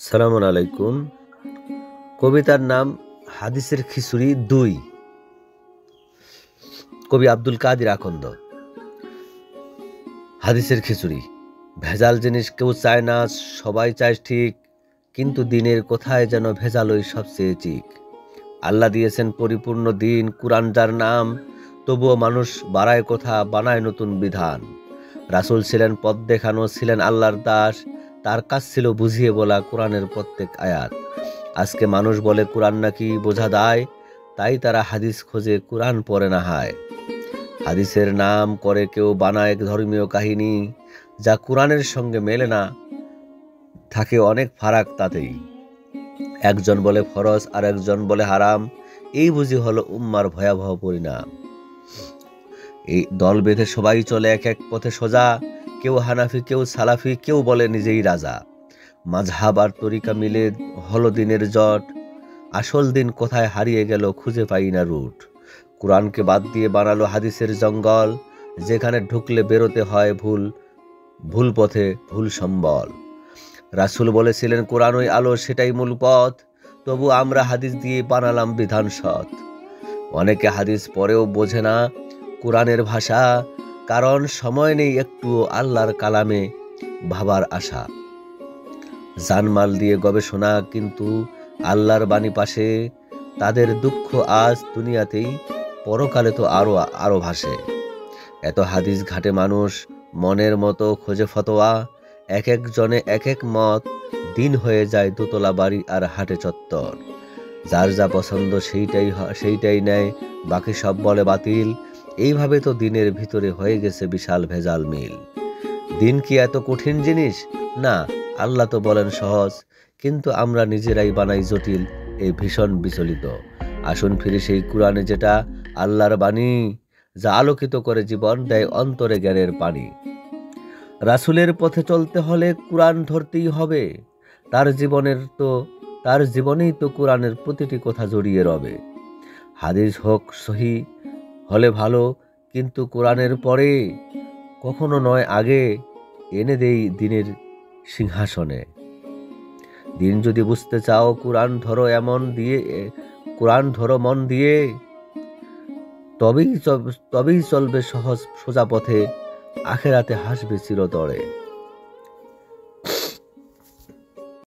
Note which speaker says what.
Speaker 1: সালামু আলাইকুম। কবিতার নাম হাদিসের খিচুড়ি ২। কবি আব্দুল কাদির আকন্দ। হাদিসের খিচুড়ি। ভেজাল জিনিস কেউ চায় না, সবাই চায় ঠিক, কিন্তু দিনের কোথায় যেন ভেজালই সবচেয়ে চিক। আল্লাহ দিয়েছেন পরিপূর্ণ দিন, কুরআন যার নাম, তবুও মানুষ বাড়ায় কথা, বানায় নতুন বিধান। রাসূল ছিলেন পথ দেখানো, ছিলেন আল্লাহর দাস, তার কাজ ছিল বুঝিয়ে বলা কোরআনের প্রত্যেক আয়াত। আজকে মানুষ বলে কোরআন নাকি বোঝা দায়, তাই তারা হাদিস খোঁজে, কোরআন পড়ে না হায়। হাদিসের নাম করে কেউ বানায় ধর্মীয় কাহিনী, যা কোরআনের সঙ্গে মেলে না, থাকে অনেক ফারাক তাতেই। একজন বলে ফরজ আর একজন বলে হারাম, এই বুঝি হলো উম্মার ভয়াবহ পরিণাম। এই দল বেঁধে সবাই চলে এক এক পথে সোজা, কেউ হানাফি, কেউ সালাফি, কেউ বলে নিজেই রাজা। মাযহাব আর তরিকা মিলে হলো দিনের জট, আসল দিন কোথায় হারিয়ে গেল খুঁজে পাই না রুট। কোরআনকে বাদ দিয়ে বানালো হাদিসের জঙ্গল, যেখানে ঢুকলে বেরোতে হয় ভুল ভুল পথে, ভুল সম্বল। রাসূল বলেছিলেন কোরআনই আলো, সেটাই মূল পথ, তবু আমরা হাদিস দিয়ে বানালাম বিধান সৎ। অনেকে হাদিস পড়েও বোঝে না কোরআনের ভাষা, কারণ সময় নেই একটু আল্লাহর কালামে ভাবার আশা। জানমাল দিয়ে গবেষণা, কিন্তু আল্লাহর বাণী পাশে, তাদের দুঃখ আজ দুনিয়াতেই, পরকালে তো আরো ভাসে। এত হাদিস ঘাটে মানুষ, মনের মতো খোঁজে ফতোয়া, এক এক জনে এক এক মত, দিন হয়ে যায় দোতলা বাড়ি আর হাটে চত্বর। যার যা পছন্দ সেইটাই নেয়, বাকি সব বলে বাতিল। এইভাবে তো দিনের ভিতরে হয়ে গেছে বিশাল ভেজাল মিল। দিন কি এত কঠিন জিনিস? না, আল্লাহ তো বলেন সহজ, কিন্তু আমরা নিজেরাই বানাই জটিল, এই ভীষণ বিচলিত। আসুন ফিরে সেই কোরআনে, যেটা আল্লাহর বাণী, যা আলোকিত করে জীবন, দেয় অন্তরে জ্ঞানের পানি। রাসূলের পথে চলতে হলে কোরআন ধরতেই হবে, তার তার জীবনেই তো কোরআনের প্রতিটি কথা জড়িয়ে রবে। হাদিস হোক সহি হলে ভালো, কিন্তু কোরআনের পরে, কখনো নয় আগে, এনে দেই দিনের সিংহাসনে। দিন যদি বুঝতে চাও, কোরআন ধরো মন দিয়ে, তবেই চলবে সহজ সোজা পথে, আখেরাতে হাসবে চিরতরে।